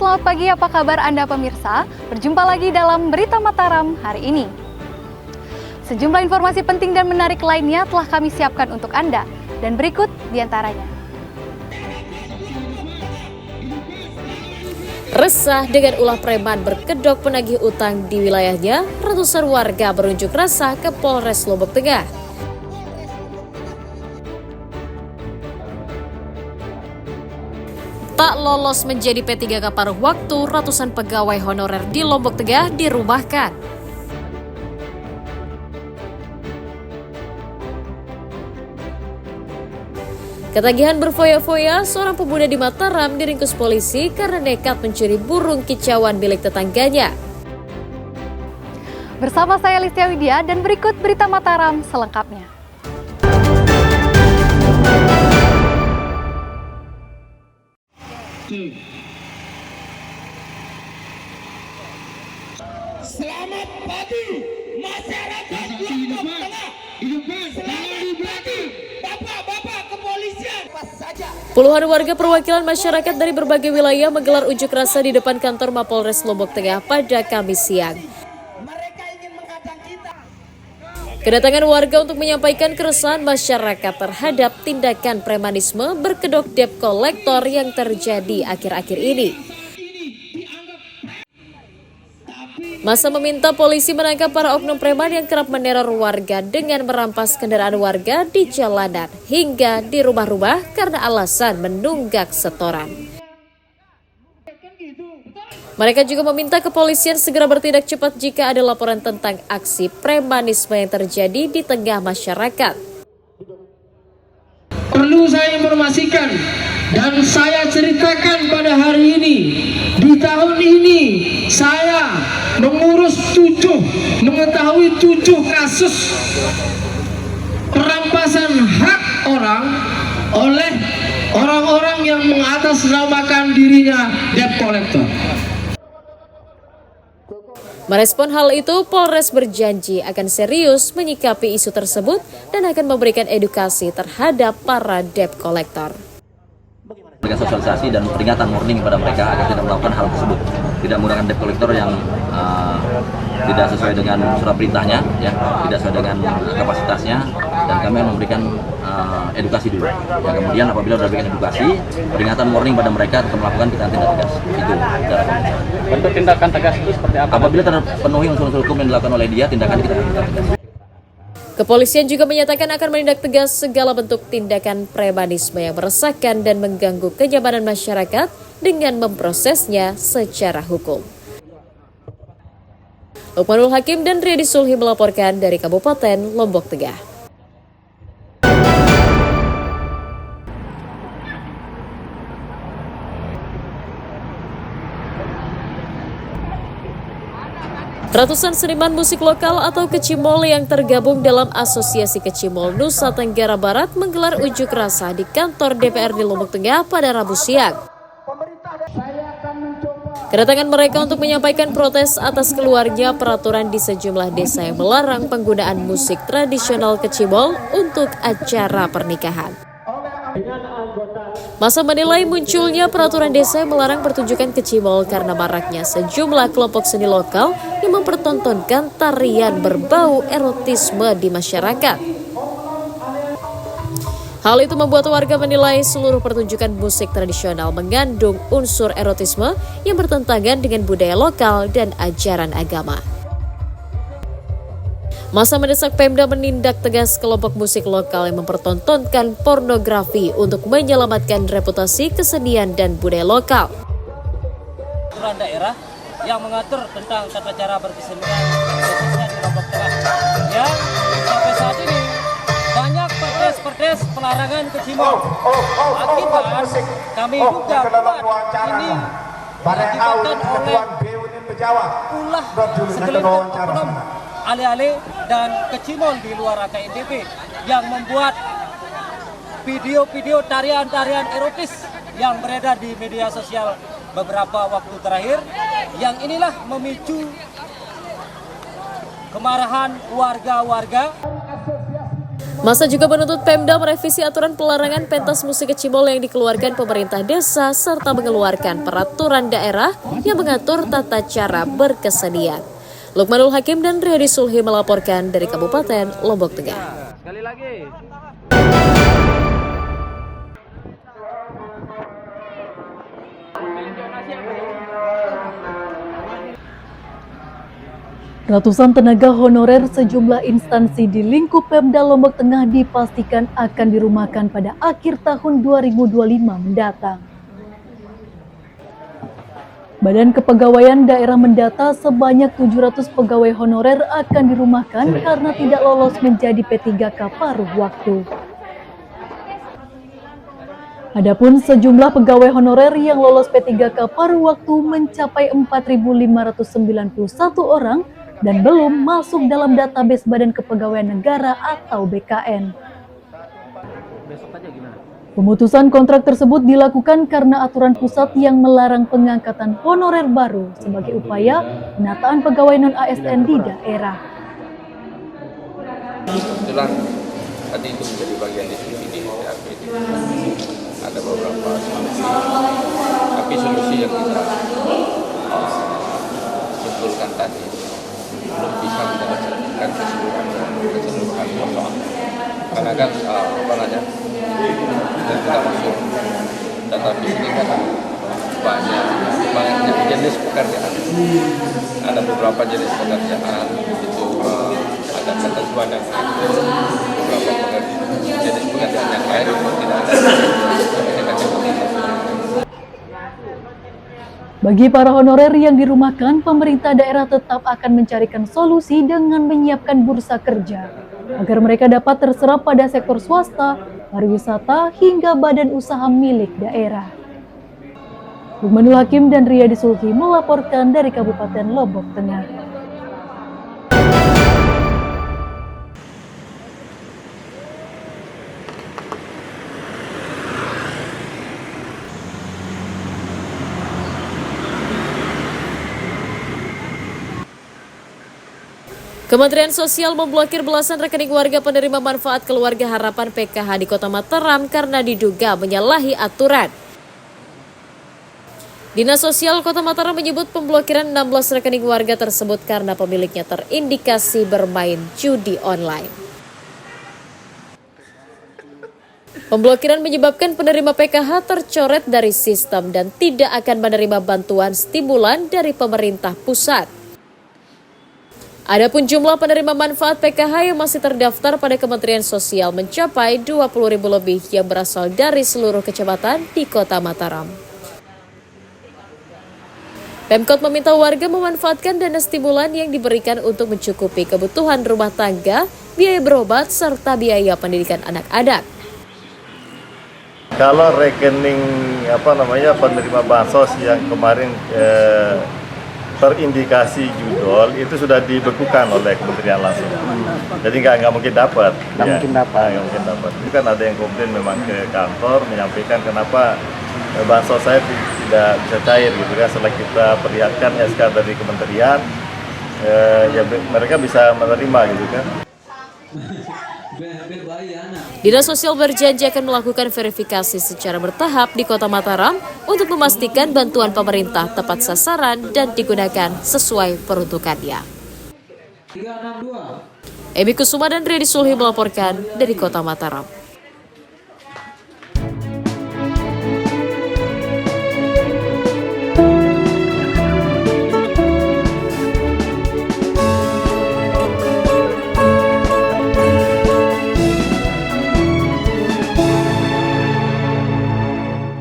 selamat pagi, apa kabar Anda pemirsa? Berjumpa lagi dalam Berita Mataram hari ini. Sejumlah informasi penting dan menarik lainnya telah kami siapkan untuk Anda, dan berikut diantaranya. Resah dengan ulah preman berkedok penagih utang di wilayahnya, ratusan warga berunjuk rasa ke Polres Lombok Tengah. Tak lolos menjadi P3K paruh waktu, ratusan pegawai honorer di Lombok Tengah dirumahkan. Ketagihan berfoya-foya, seorang pemuda di Mataram diringkus polisi karena nekat mencuri burung kicauan milik tetangganya. Bersama saya Listia Widya dan berikut Berita Mataram selengkapnya. Selamat pagi masyarakat Lombok Tengah. Selamat pagi Bapak-bapak kepolisian. Puluhan warga perwakilan masyarakat dari berbagai wilayah menggelar unjuk rasa di depan kantor Mapolres Lombok Tengah pada Kamis siang. Mereka ingin menghadang kita. Kedatangan warga untuk menyampaikan keresahan masyarakat terhadap tindakan premanisme berkedok debt kolektor yang terjadi akhir-akhir ini. Masa meminta polisi menangkap para oknum preman yang kerap meneror warga dengan merampas kendaraan warga di jalanan hingga di rumah-rumah karena alasan menunggak setoran. Mereka juga meminta kepolisian segera bertindak cepat jika ada laporan tentang aksi premanisme yang terjadi di tengah masyarakat. Perlu saya informasikan dan saya ceritakan pada hari ini, di tahun ini saya mengetahui 7 kasus perampasan hak orang oleh orang-orang yang mengatasnamakan dirinya debt collector. Merespon hal itu, Polres berjanji akan serius menyikapi isu tersebut dan akan memberikan edukasi terhadap para debt collector. Memberikan sosialisasi dan peringatan warning kepada mereka agar tidak melakukan hal tersebut, tidak menggunakan debt collector yang tidak sesuai dengan surat perintahnya, ya, tidak sesuai dengan kapasitasnya, dan kami memberikan edukasi dulu. Ya, kemudian apabila sudah berikan edukasi, peringatan warning pada mereka tetap melakukan, kita tindak tegas. Itu cara kami. Bentuk tindakan tegas itu seperti apa? Apabila terpenuhi unsur-unsur hukum yang dilakukan oleh dia, tindakan kita akan tindak tegas. Kepolisian juga menyatakan akan menindak tegas segala bentuk tindakan premanisme yang meresahkan dan mengganggu kenyamanan masyarakat dengan memprosesnya secara hukum. Lukmanul Hakim dan Riyadi Sulhi melaporkan dari Kabupaten Lombok Tengah. Ratusan seniman musik lokal atau Kecimol yang tergabung dalam Asosiasi Kecimol Nusa Tenggara Barat menggelar unjuk rasa di kantor DPRD Lombok Tengah pada Rabu siang. Kedatangan mereka untuk menyampaikan protes atas keluarnya peraturan di sejumlah desa yang melarang penggunaan musik tradisional Kecimol untuk acara pernikahan. Masa menilai munculnya peraturan desa yang melarang pertunjukan Kecimol karena maraknya sejumlah kelompok seni lokal yang mempertontonkan tarian berbau erotisme di masyarakat. Hal itu membuat warga menilai seluruh pertunjukan musik tradisional mengandung unsur erotisme yang bertentangan dengan budaya lokal dan ajaran agama. Masa mendesak Pemda menindak tegas kelompok musik lokal yang mempertontonkan pornografi untuk menyelamatkan reputasi kesenian dan budaya lokal. Aturan daerah yang mengatur tentang tata cara berkesenian khususnya di Lombok Tengah. Ya, sampai saat ini banyak perdes pelarangan Kecimol. Akibat kami duga ini diakibatkan oleh ulah segelintir oknum ale-ale dan Kecimol di luar AKNDP yang membuat video-video tarian-tarian erotis yang beredar di media sosial beberapa waktu terakhir, yang inilah memicu kemarahan warga-warga. Masa juga menuntut Pemda merevisi aturan pelarangan pentas musik kecibol yang dikeluarkan pemerintah desa serta mengeluarkan peraturan daerah yang mengatur tata cara berkesenian. Lukmanul Hakim dan Riyadi Sulhi melaporkan dari Kabupaten Lombok Tengah. Sekali lagi. Ratusan tenaga honorer sejumlah instansi di lingkup Pemda Lombok Tengah dipastikan akan dirumahkan pada akhir tahun 2025 mendatang. Badan Kepegawaian Daerah mendata sebanyak 700 pegawai honorer akan dirumahkan karena tidak lolos menjadi P3K paruh waktu. Adapun sejumlah pegawai honorer yang lolos P3K paruh waktu mencapai 4.591 orang dan belum masuk dalam database Badan Kepegawaian Negara atau BKN. Pemutusan kontrak tersebut dilakukan karena aturan pusat yang melarang pengangkatan honorer baru sebagai upaya penataan pegawai non-ASN di daerah. Kebetulan tadi itu menjadi bagian diskusi di DPRD. Ada beberapa solusi, tapi solusi yang kita simpulkan tadi belum bisa mendapatkan keseluruhan persoalan. Karena kan kita masuk database ini kan banyak jenis pekerjaan. Ada beberapa jenis pekerjaan itu ada ketentuan yang mengatur beberapa jenis pekerjaan yang lain itu tidak ada. Bagi para honorer yang dirumahkan, pemerintah daerah tetap akan mencarikan solusi dengan menyiapkan bursa kerja agar mereka dapat terserap pada sektor swasta, pariwisata, hingga badan usaha milik daerah. Lukmanul Hakim dan Riyadi Sulhi melaporkan dari Kabupaten Lombok Tengah. Kementerian Sosial memblokir belasan rekening warga penerima manfaat keluarga harapan PKH di Kota Mataram karena diduga menyalahi aturan. Dinas Sosial Kota Mataram menyebut pemblokiran 16 rekening warga tersebut karena pemiliknya terindikasi bermain judi online. Pemblokiran menyebabkan penerima PKH tercoret dari sistem dan tidak akan menerima bantuan stimulan dari pemerintah pusat. Adapun jumlah penerima manfaat PKH yang masih terdaftar pada Kementerian Sosial mencapai 20.000 lebih yang berasal dari seluruh kecamatan di Kota Mataram. Pemkot meminta warga memanfaatkan dana stimulan yang diberikan untuk mencukupi kebutuhan rumah tangga, biaya berobat, serta biaya pendidikan anak-anak. Kalau rekening penerima bansos yang kemarin terindikasi judol itu sudah dibekukan oleh kementerian langsung, jadi nggak mungkin dapat. Nggak mungkin dapat. Itu kan ada yang komplain memang ke kantor menyampaikan kenapa bansos saya tidak bisa cair gitu kan. Setelah kita perlihatkan SK dari kementerian, ya mereka bisa menerima gitu kan. Dinas Sosial berjanji akan melakukan verifikasi secara bertahap di Kota Mataram untuk memastikan bantuan pemerintah tepat sasaran dan digunakan sesuai peruntukannya. Emi Kusuma dan Riyadi Sulhi melaporkan dari Kota Mataram.